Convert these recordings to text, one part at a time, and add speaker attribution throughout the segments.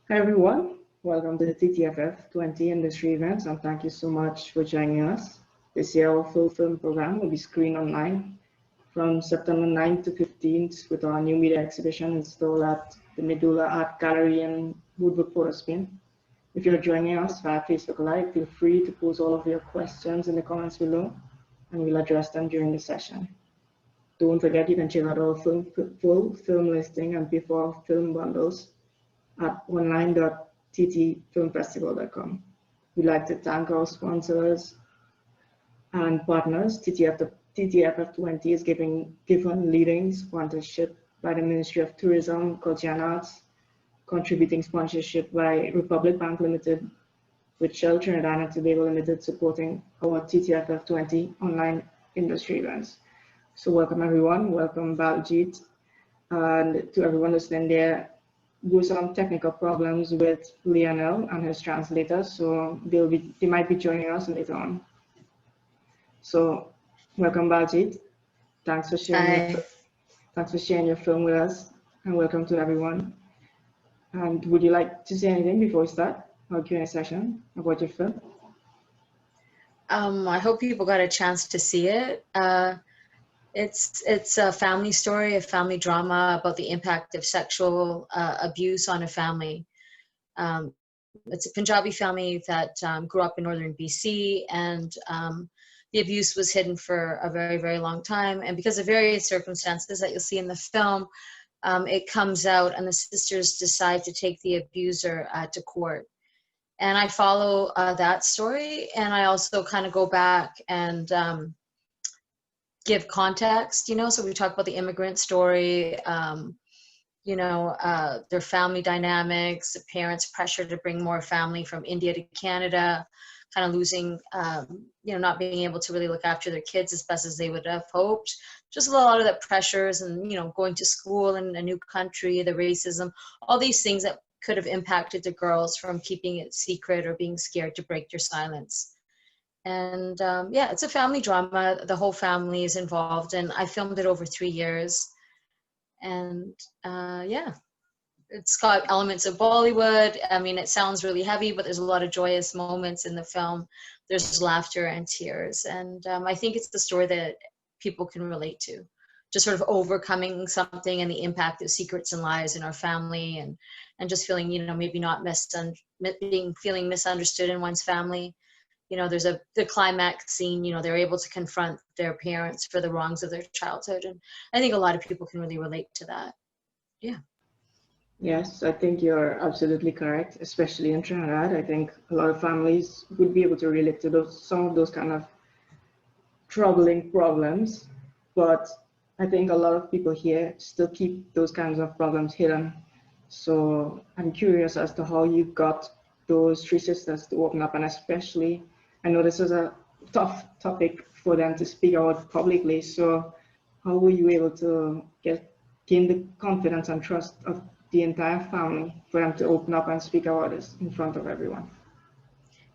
Speaker 1: Hi everyone, welcome to the TTFF 20 industry events and thank you so much for joining us. This year our full film program will be screened online from September 9th to 15th with our new media exhibition installed at the Medulla Art Gallery in Woodbrook, Port of Spain. If you're joining us via Facebook Live, feel free to post all of your questions in the comments below and we'll address them during the session. Don't forget you can check out our full film listing and pay for our film bundles at online.ttfilmfestival.com. We'd like to thank our sponsors and partners. TTFF20 is given leading sponsorship by the Ministry of Tourism, Culture and Arts, contributing sponsorship by Republic Bank Limited, with Shell Trinidad and Tobago Limited supporting our TTFF20 online industry events. So welcome everyone, welcome Baljit, and to everyone listening there. There were some technical problems with Leonel and his translator, so they might be joining us later on. So, welcome Baljit. Thanks for sharing your film with us, and welcome to everyone. And would you like to say anything before we start our Q&A session about your film?
Speaker 2: I hope people got a chance to see it. It's a family story, a family drama about the impact of sexual abuse on a family. It's a Punjabi family that grew up in northern BC, and the abuse was hidden for a very, very long time. And because of various circumstances that you'll see in the film, it comes out and the sisters decide to take the abuser to court. And I follow that story, and I also kind of go back and give context, so we talk about the immigrant story, their family dynamics, the parents' pressure to bring more family from India to Canada, kind of losing, not being able to really look after their kids as best as they would have hoped. Just a lot of the pressures and, going to school in a new country, the racism, all these things that could have impacted the girls from keeping it secret or being scared to break their silence. And it's a family drama. The whole family is involved, and I filmed it over 3 years. And it's got elements of Bollywood. I mean, it sounds really heavy, but there's a lot of joyous moments in the film. There's laughter and tears. And I think it's the story that people can relate to. Just sort of overcoming something and the impact of secrets and lies in our family, and just feeling, maybe not feeling misunderstood in one's family. There's the climax scene, they're able to confront their parents for the wrongs of their childhood. And I think a lot of people can really relate to that. Yeah.
Speaker 1: Yes, I think you're absolutely correct, especially in Trinidad. I think a lot of families would be able to relate to some of those kind of troubling problems. But I think a lot of people here still keep those kinds of problems hidden. So I'm curious as to how you got those three sisters to open up, and especially I know this is a tough topic for them to speak about publicly. So how were you able to gain the confidence and trust of the entire family for them to open up and speak about this in front of everyone?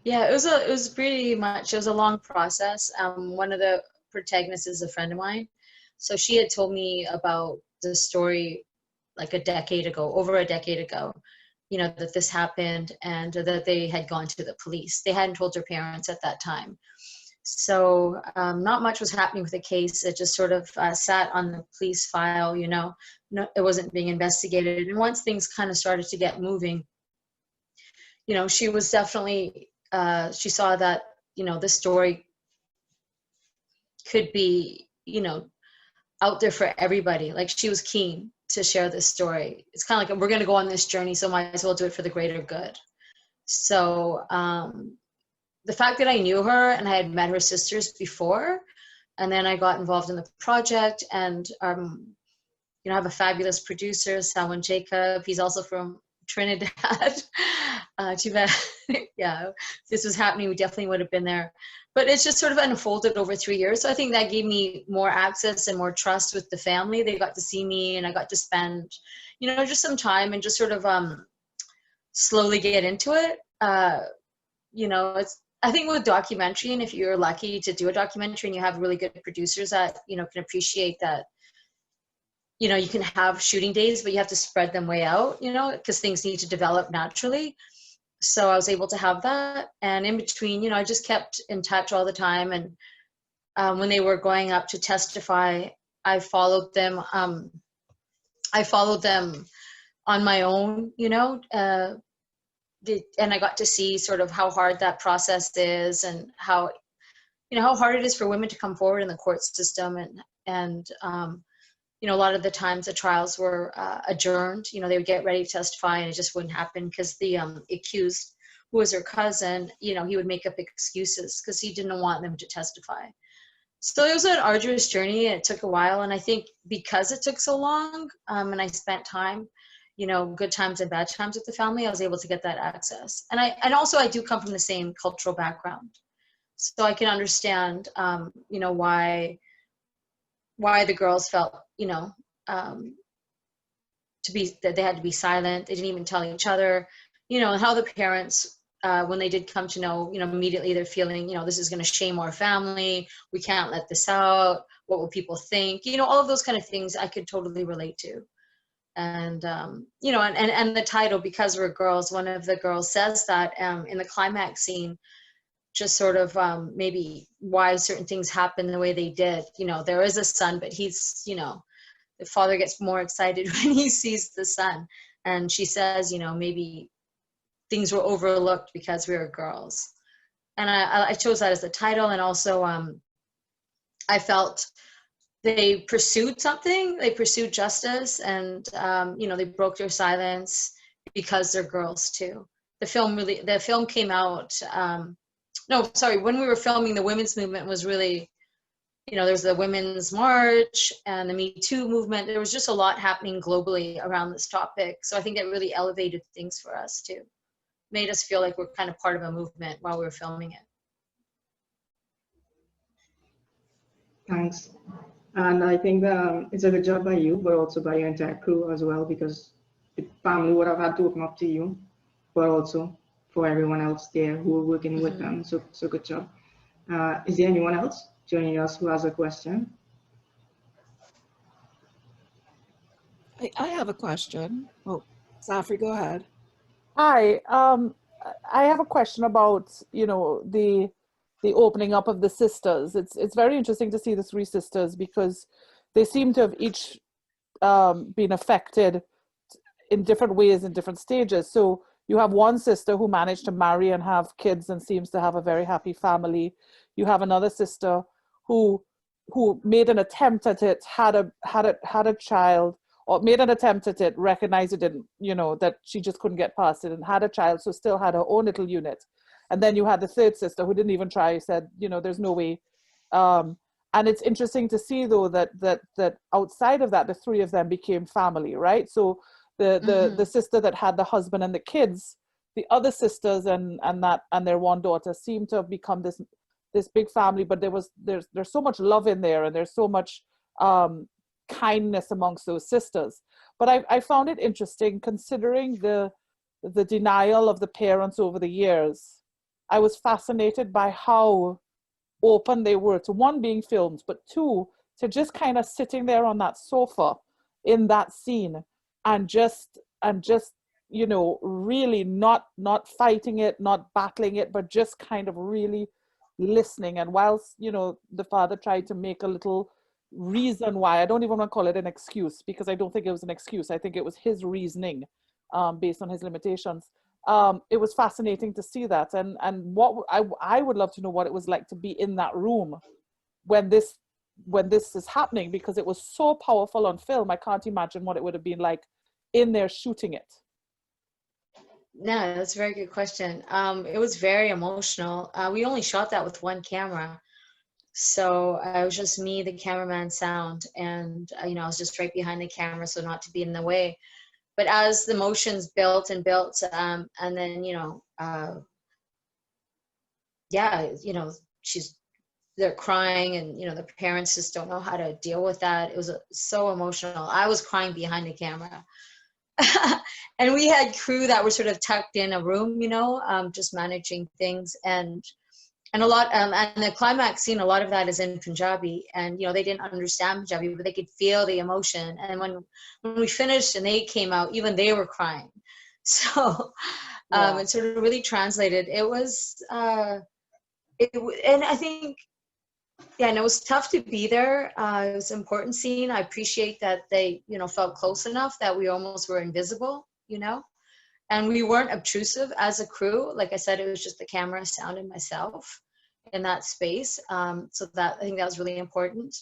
Speaker 2: Yeah, it was a long process. One of the protagonists is a friend of mine. So she had told me about the story like over a decade ago, that this happened and that they had gone to the police. They hadn't told their parents at that time. So not much was happening with the case. It just sort of sat on the police file, it wasn't being investigated. And once things kind of started to get moving, she was definitely, she saw that, the story could be, out there for everybody. Like, she was keen to share this story. It's kind of like, we're going to go on this journey, so might as well do it for the greater good. So the fact that I knew her and I had met her sisters before, and then I got involved in the project, and I have a fabulous producer, Salman Jacob. He's also from Trinidad. Too bad. Yeah, if this was happening, we definitely would have been there. But it's just sort of unfolded over 3 years. So I think that gave me more access and more trust with the family. They got to see me, and I got to spend, just some time and just sort of slowly get into it. I think with documentary, and if you're lucky to do a documentary and you have really good producers that, can appreciate that, you know, you can have shooting days, but you have to spread them way out, you know, because things need to develop naturally. So I was able to have that. And in between, you know, I just kept in touch all the time. And when they were going up to testify, I followed them. I followed them on my own, you know, and I got to see sort of how hard that process is, and how, you know, how hard it is for women to come forward in the court system. And you know, a lot of the times the trials were adjourned. You know, they would get ready to testify and it just wouldn't happen because the accused, who was her cousin, you know, he would make up excuses because he didn't want them to testify. So it was an arduous journey, and it took a while. And I think because it took so long, and I spent time, you know, good times and bad times with the family, I was able to get that access. And also I do come from the same cultural background, so I can understand, you know, why the girls felt, you know, that they had to be silent. They didn't even tell each other, you know, and how the parents, when they did come to know, you know, immediately they're feeling, you know, this is going to shame our family. We can't let this out. What will people think? You know, all of those kind of things I could totally relate to. And, you know, and the title, Because We're Girls, one of the girls says that in the climax scene, just sort of maybe why certain things happen the way they did. You know, there is a son, but he's, you know, the father gets more excited when he sees the son. And she says, you know, maybe things were overlooked because we were girls. And I chose that as the title. And also I felt they pursued something. They pursued justice, and you know, they broke their silence because they're girls too. The film came out, no, sorry, when we were filming, the women's movement was really, you know, there's the Women's March and the Me Too movement. There was just a lot happening globally around this topic. So I think it really elevated things for us too. Made us feel like we're kind of part of a movement while we were filming it.
Speaker 1: Thanks. And I think it's a good job by you, but also by your entire crew as well, because the family would have had to open up to you, but also for everyone else there who were working with them. So good job. Is there anyone else joining us who has a question?
Speaker 3: I have a question. Oh, Safri, go ahead.
Speaker 4: Hi, I have a question about, you know, the opening up of the sisters. It's very interesting to see the three sisters, because they seem to have each been affected in different ways in different stages. So you have one sister who managed to marry and have kids and seems to have a very happy family. You have another sister who made an attempt at it, had a child, or made an attempt at it, recognized it didn't, you know, that she just couldn't get past it, and had a child, so still had her own little unit. And then you had the third sister who didn't even try, said, you know, there's no way. And it's interesting to see, though, that outside of that, the three of them became family, right? So the sister that had the husband and the kids, the other sisters and their one daughter seemed to have become this big family. But there's so much love in there, and there's so much kindness amongst those sisters. But I found it interesting, considering the denial of the parents over the years. I was fascinated by how open they were to, one, being filmed, but two, to just kind of sitting there on that sofa in that scene and just you know, really not fighting it, not battling it, but just kind of really listening. And whilst, you know, the father tried to make a little reason why, I don't even want to call it an excuse, because I don't think it was an excuse. I think it was his reasoning based on his limitations. It was fascinating to see that, and what I would love to know what it was like to be in that room when this is happening, because it was so powerful on film. I can't imagine what it would have been like in there shooting it.
Speaker 2: No, that's a very good question. It was very emotional. We only shot that with one camera. So it was just me, the cameraman, sound, and you know, I was just right behind the camera, so not to be in the way. But as the emotions built and built, and then, you know, yeah, you know, they're crying, and, you know, the parents just don't know how to deal with that. It was so emotional. I was crying behind the camera. And we had crew that were sort of tucked in a room, you know, just managing things. And And a lot, and the climax scene, a lot of that is in Punjabi, and they didn't understand Punjabi, but they could feel the emotion. And when we finished and they came out, even they were crying. So it sort of really translated. It was, and I think, and it was tough to be there. It was an important scene. I appreciate that they, felt close enough that we almost were invisible, and we weren't obtrusive as a crew. Like I said, it was just the camera, sound, and myself in that space. So that, I think that was really important.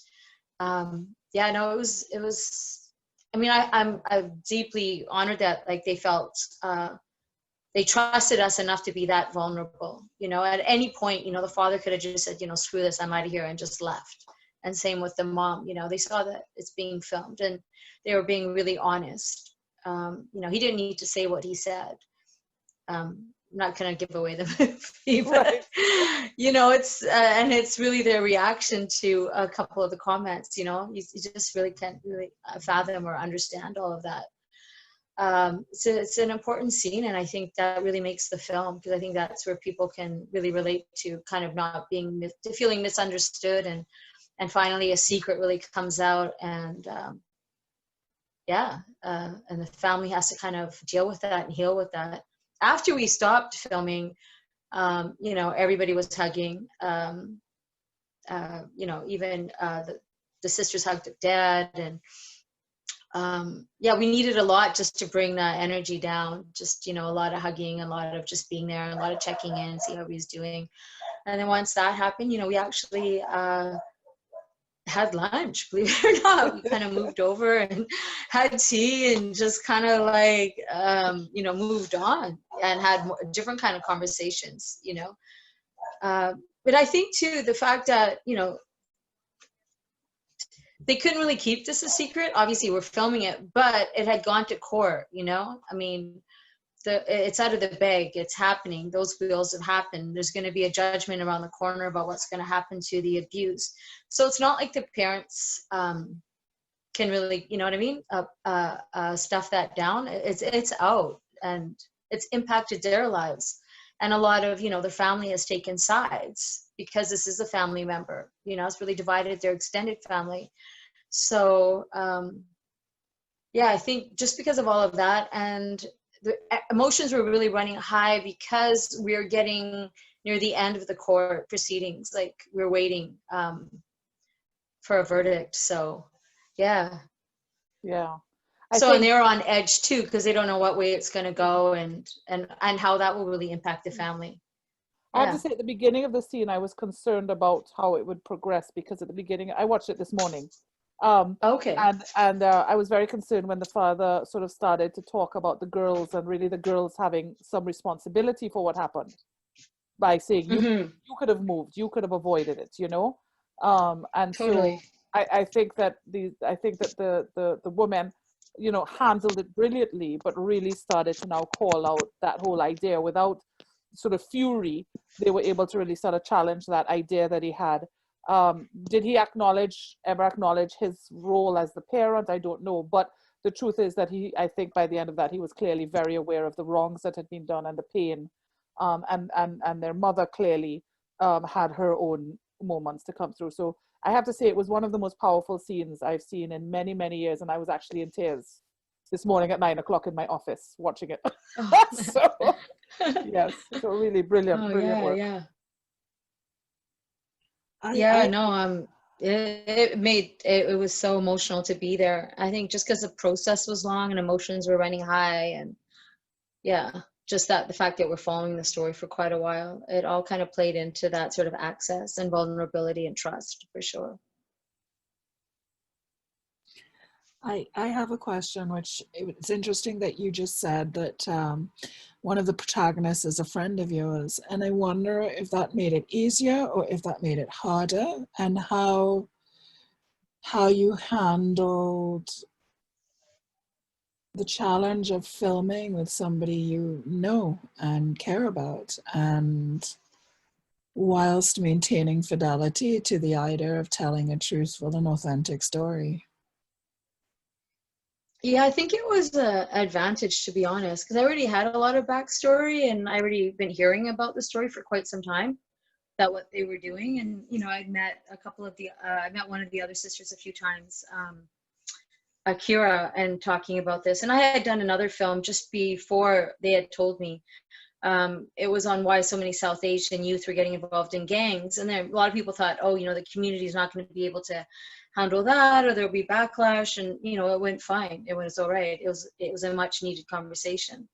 Speaker 2: Yeah, no, it was, I mean, I'm deeply honored that like they felt, they trusted us enough to be that vulnerable. At any point, the father could have just said, screw this, I'm out of here, and just left. And same with the mom, they saw that it's being filmed and they were being really honest. He didn't need to say what he said. I'm not going to give away the movie, but
Speaker 4: Right.
Speaker 2: it's and it's really their reaction to a couple of the comments. You just really can't really fathom or understand all of that. It's an important scene, and I think that really makes the film, because I think that's where people can really relate to kind of not being feeling misunderstood, and finally a secret really comes out, and and the family has to kind of deal with that and heal with that. After we stopped filming, everybody was hugging. Even the sisters hugged Dad, and we needed a lot just to bring that energy down. Just a lot of hugging, a lot of just being there, a lot of checking in, see how he's doing. And then once that happened, we actually had lunch, believe it or not. We kind of moved over and had tea and just kind of like moved on and had different kind of conversations. But I think too, the fact that they couldn't really keep this a secret. Obviously we're filming it, but it had gone to court. I mean, it's out of the bag, it's happening, those wheels have happened, there's going to be a judgment around the corner about what's going to happen to the abuse. So it's not like the parents can really, stuff that down. It's out, and it's impacted their lives, and a lot of their family has taken sides because this is a family member. It's really divided their extended family. So I think just because of all of that, and the emotions were really running high because we were getting near the end of the court proceedings. Like we're waiting for a verdict. So
Speaker 4: Yeah.
Speaker 2: And they're on edge too, because they don't know what way it's going to go, and how that will really impact the family.
Speaker 4: I have to say, at the beginning of the scene, I was concerned about how it would progress, because at the beginning, I watched it this morning.
Speaker 2: Okay.
Speaker 4: And I was very concerned when the father sort of started to talk about the girls, and really the girls having some responsibility for what happened, by saying you could have moved, you could have avoided it, and
Speaker 2: Totally.
Speaker 4: so I think that the woman handled it brilliantly, but really started to now call out that whole idea without sort of fury. They were able to really sort of challenge that idea that he had. Did he ever acknowledge his role as the parent? I don't know, but the truth is that I think by the end of that, he was clearly very aware of the wrongs that had been done and the pain, and their mother clearly had her own moments to come through. So I have to say, it was one of the most powerful scenes I've seen in many, many years, and I was actually in tears this morning at 9 o'clock in my office watching it. So yes, so really brilliant work.
Speaker 2: It was so emotional to be there. I think just because the process was long and emotions were running high, and just the fact that we're following the story for quite a while, it all kind of played into that sort of access and vulnerability and trust, for sure.
Speaker 3: I have a question, which it's interesting that you just said that one of the protagonists is a friend of yours, and I wonder if that made it easier or if that made it harder, and how you handled the challenge of filming with somebody you know and care about, and whilst maintaining fidelity to the idea of telling a truthful and authentic story.
Speaker 2: Yeah, I think it was an advantage, to be honest, because I already had a lot of backstory, and I already been hearing about the story for quite some time. that what they were doing. And, you know, I met a couple of the, I met one of the other sisters a few times, Akira, and talking about this. And I had done another film just before they had told me. It was on why so many South Asian youth were getting involved in gangs. And there, a lot of people thought, oh, you know, the community is not going to be able to handle that, or there'll be backlash. And, you know, it went fine. It was all right. It was a much needed conversation.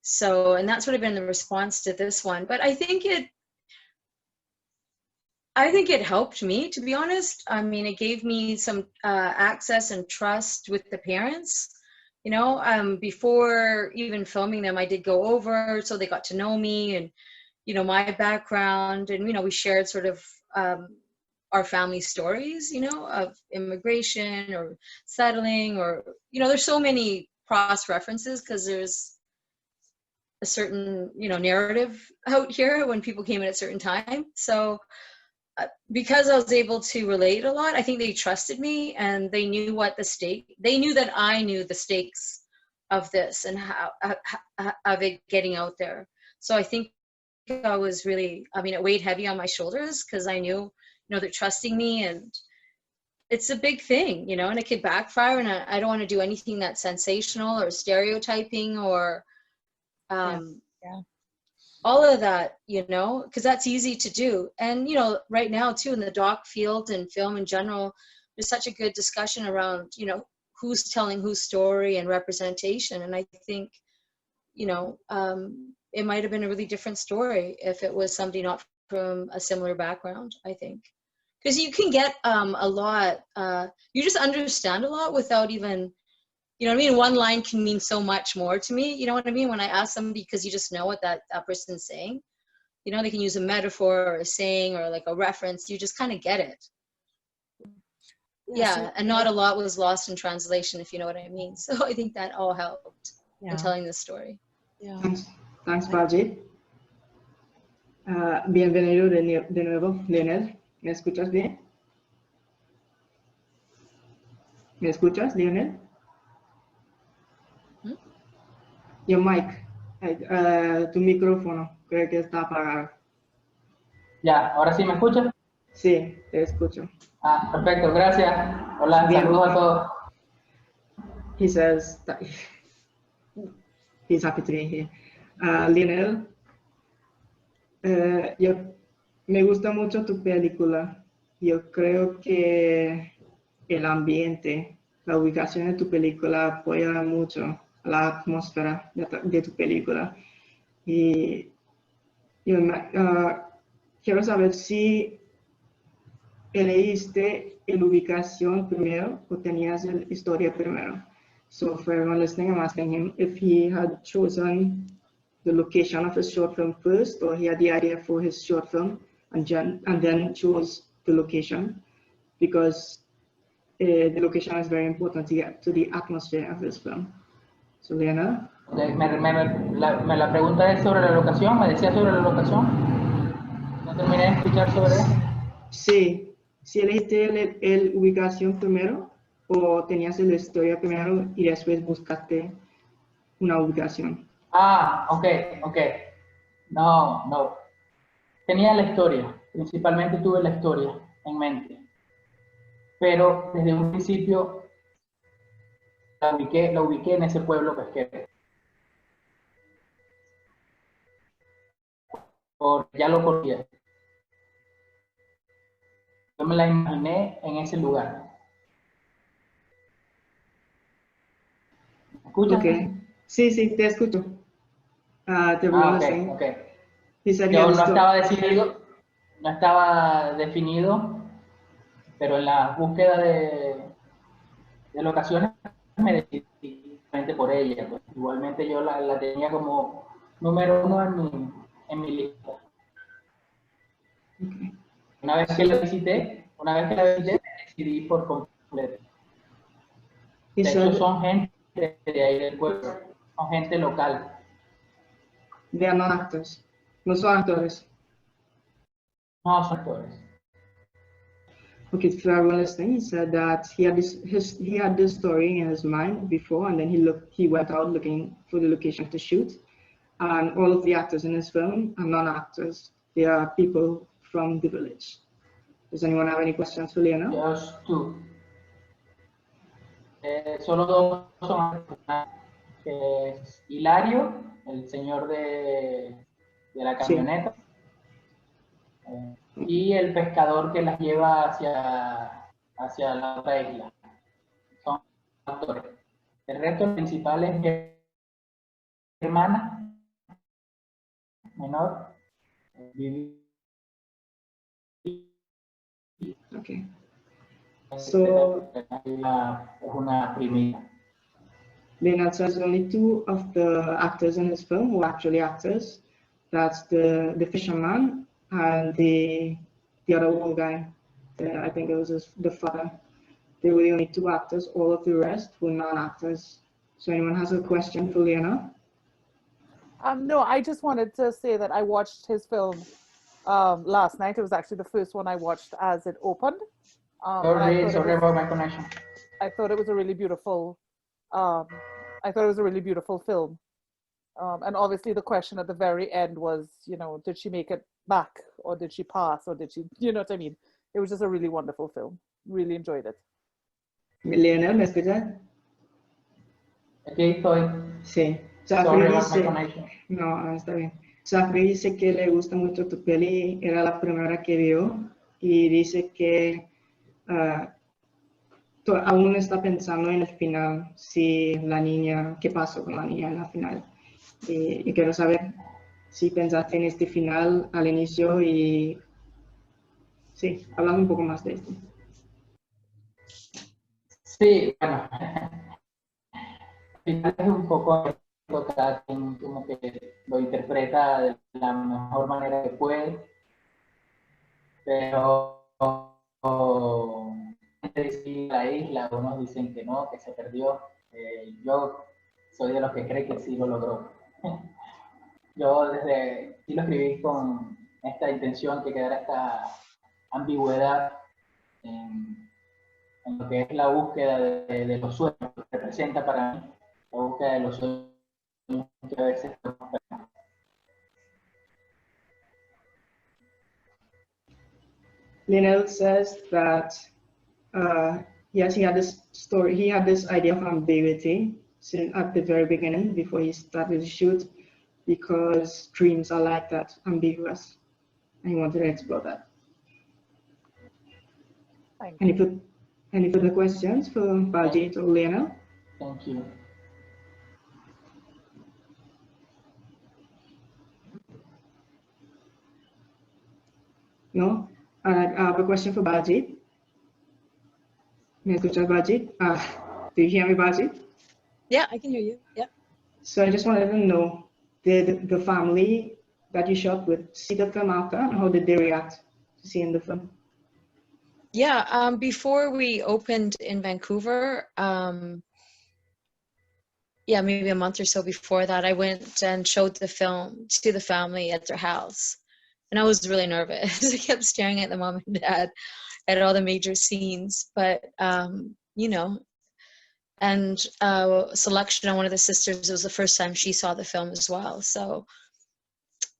Speaker 2: So, and that's sort of been the response to this one. But I think it helped me, to be honest. I mean, it gave me some access and trust with the parents. You know, before even filming them, I did go over, so they got to know me and, you know, my background. And, you know, we shared sort of our family stories, you know, of immigration or settling, or, you know, there's so many cross references because there's a certain, you know, narrative out here when people came in at a certain time. So because I was able to relate a lot, I think they trusted me, and they knew what they knew that I knew the stakes of this and how of it getting out there. So I think I was really, I mean, it weighed heavy on my shoulders because I knew, you know, they're trusting me, and it's a big thing, you know, and it could backfire. And I don't want to do anything that's sensational or stereotyping or all of that, you know, because that's easy to do. And, you know, right now too, in the doc field and film in general, there's such a good discussion around, you know, who's telling whose story and representation. And I think, you know, it might have been a really different story if it was somebody not from a similar background, I think. Because you can get a lot, you just understand a lot without even, you know what I mean? One line can mean so much more to me. You know what I mean? When I ask somebody, because you just know what that person's saying. You know, they can use a metaphor or a saying or like a reference. You just kind of get it. Yeah, and not a lot was lost in translation, if you know what I mean. So I think that all helped in telling this story.
Speaker 3: Yeah.
Speaker 1: Thanks, Baljit. Bienvenido de nuevo, Leonel. ¿Me escuchas bien? ¿Me escuchas, Leonel? Your mic, tu micrófono, creo que está apagado.
Speaker 5: Ya, ¿ahora sí me escuchan?
Speaker 1: Sí, te escucho.
Speaker 5: Ah, perfecto, gracias. Hola, saludos a todos.
Speaker 1: He says that he's happy to be here. Leonel, me gusta mucho tu película. Yo creo que el ambiente, la ubicación de tu película apoya mucho la atmósfera de tu película. Y yo quiero saber si elegiste la ubicación primero o tenías la historia primero. So for everyone listening, I'm asking him if he had chosen the location of his short film first, or he had the idea for his short film and then chose the location, because the location is very important to get to the atmosphere of his film. So, Leonel?
Speaker 5: La pregunta es sobre la locación, me decía sobre la locación. No terminé de escuchar sobre eso.
Speaker 1: Sí, si elegiste la ubicación primero o tenías la historia primero y después buscaste una ubicación.
Speaker 5: Ah, ok. No. Tenía la historia, principalmente tuve la historia en mente. Pero desde un principio la ubiqué en ese pueblo pesquero. Porque ya lo conocía. Yo me la imaginé en ese lugar. ¿Me escuchas?
Speaker 1: Okay. Sí, te escucho.
Speaker 5: Ok. Yo no estaba definido, pero en la búsqueda de locaciones me decidí por ella. Pues. Igualmente yo la tenía como número 1 en mi lista.
Speaker 1: Okay.
Speaker 5: Una vez que la visité, decidí por completo. De hecho, son gente de ahí del pueblo, son gente local.
Speaker 1: They are not actors. No son actores.
Speaker 5: No, son actores.
Speaker 1: Okay, for everyone listening, he said that he had this story in his mind before, and then he went out looking for the location to shoot. And all of the actors in his film are non-actors. They are people from the village. Does anyone have any questions for Leonel?
Speaker 5: Just two. Solo dos son, que es Hilario, el señor de la camioneta, y el pescador que las lleva hacia la otra isla. Son actores. El resto principal es mi hermana menor.
Speaker 1: Okay. So
Speaker 5: es una primera.
Speaker 1: Leonel says only two of the actors in his film were actually actors. That's the fisherman and the other old guy. I think it was the father. They were the only two actors. All of the rest were non-actors. So anyone has a question for Leonel?
Speaker 4: No, I just wanted to say that I watched his film last night. It was actually the first one I watched as it opened.
Speaker 5: Sorry about my connection.
Speaker 4: I thought it was a really beautiful. Film. And obviously the question at the very end was, you know, did she make it back, or did she pass, or did she, you know what I mean? It was just a really wonderful film. Really enjoyed it.
Speaker 1: Leonel, ¿me escuchas?
Speaker 5: Aquí estoy.
Speaker 1: Sí.
Speaker 5: Sorry about my connection.
Speaker 1: No, está bien. Zachary dice que le gusta mucho tu peli, era la primera que vio, y dice que aún está pensando en el final, si la niña, qué pasó con la niña en la final. Y quiero saber si pensaste en este final al inicio y sí, hablando un poco más de esto.
Speaker 5: Sí, bueno, al final es un poco cada quien como que lo interpreta de la mejor manera que puede, pero sí, la isla, algunos dicen que no, que se perdió. Yo soy de los que cree que sí lo logró. Yo sí lo escribí con esta intención, que quedara esta ambigüedad en lo que es la búsqueda de los sueños, que representa para mí la búsqueda de los sueños que a veces no esperamos.
Speaker 1: Leonel says that yes, he had this story, he had this idea of ambiguity at the very beginning before he started to shoot, because dreams are like that, ambiguous, and he wanted to explore that. Any further questions for Baljit or Leonel?
Speaker 5: Thank you.
Speaker 1: No? I have a question for Baljit. ¿Me escuchas, Baljit? Do you hear me, Baljit?
Speaker 2: Yeah, I can hear you. Yeah.
Speaker 1: So I just wanted to know, did the family that you shot with see the film after, and how did they react to seeing the film?
Speaker 2: Yeah, before we opened in Vancouver, yeah, maybe a month or so before that, I went and showed the film to the family at their house. And I was really nervous. I kept staring at the mom and dad at all the major scenes. But, you know, and Selection on one of the sisters, it was the first time she saw the film as well. So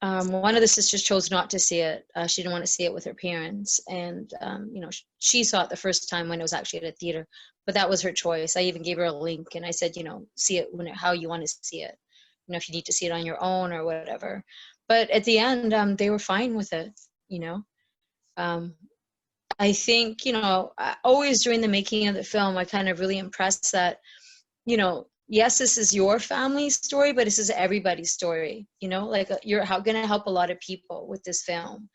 Speaker 2: one of the sisters chose not to see it. She didn't want to see it with her parents. And, you know, she saw it the first time when it was actually at a theater. But that was her choice. I even gave her a link and I said, you know, see it how you want to see it. You know, if you need to see it on your own or whatever. But at the end, they were fine with it, you know. I think, you know, always during the making of the film, I kind of really impressed that, you know, yes, this is your family's story, but this is everybody's story, you know, like you're going to help a lot of people with this film.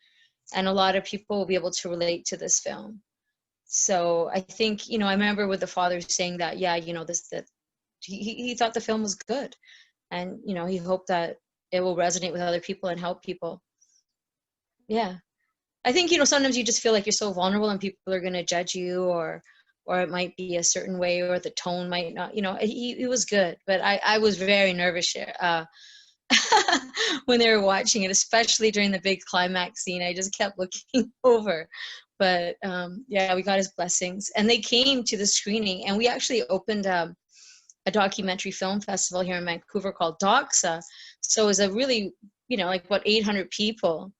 Speaker 2: And a lot of people will be able to relate to this film. So I think, you know, I remember with the father saying that, yeah, you know, that he thought the film was good. And, you know, he hoped that it will resonate with other people and help people. Yeah. I think, you know, sometimes you just feel like you're so vulnerable and people are going to judge you, or it might be a certain way, or the tone might not, you know, he was good. But I was very nervous when they were watching it, especially during the big climax scene. I just kept looking over. But yeah, we got his blessings. And they came to the screening, and we actually opened a documentary film festival here in Vancouver called DOXA. So it was a really, you know, like about 800 people.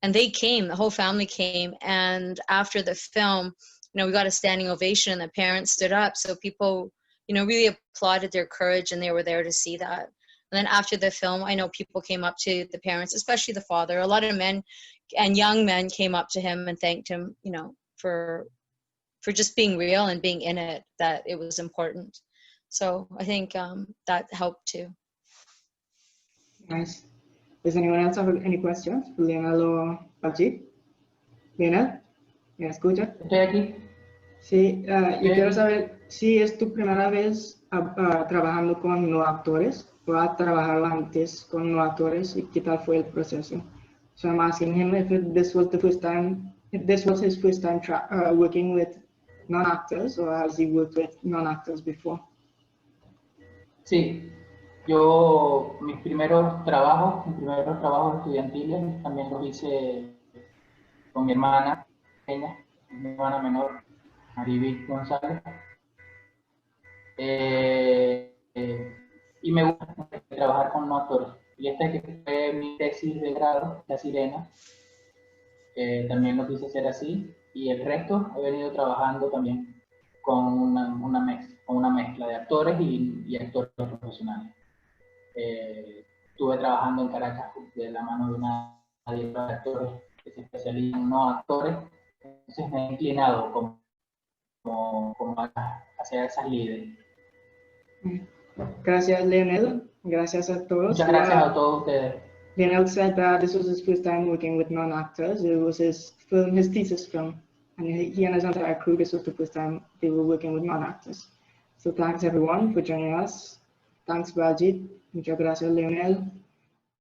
Speaker 2: And they came, the whole family came. And after the film, you know, we got a standing ovation and the parents stood up. So people, you know, really applauded their courage and they were there to see that. And then after the film, I know people came up to the parents, especially the father. A lot of men and young men came up to him and thanked him, you know, for just being real and being in it, that it was important. So I think that helped too.
Speaker 1: Nice. Does anyone else have any questions for Leonel or Baljit? Leonel, ¿me escucha?
Speaker 5: Estoy aquí.
Speaker 1: Sí, yo quiero saber si es tu primera vez trabajando con no actores o has trabajado antes con no actores y qué tal fue el proceso. So I'm asking him if this was the first time, if this was his first time working with non-actors or has he worked with non-actors before?
Speaker 5: Sí, mis primeros trabajos estudiantiles también los hice con mi hermana pequeña, mi hermana menor, Amir González. Y me gusta trabajar con no actores. Y esta que fue mi tesis de grado, La Sirena, también lo quise hacer así. Y el resto he venido trabajando también con una mezcla de actores y actores profesionales. Estuve trabajando en Caracas de la mano de una directora de actores que se especializa en no actores. Entonces me he inclinado como hacia esas líderes.
Speaker 1: Gracias, Leonel. Gracias a todos.
Speaker 5: Muchas gracias a todos ustedes.
Speaker 1: Leonel said that this was his first time working with non-actors. It was his thesis film. And he and his entire crew, this was the first time they were working with non-actors. So thanks everyone for joining us. Thanks, Baljit. Muchas gracias, Leonel.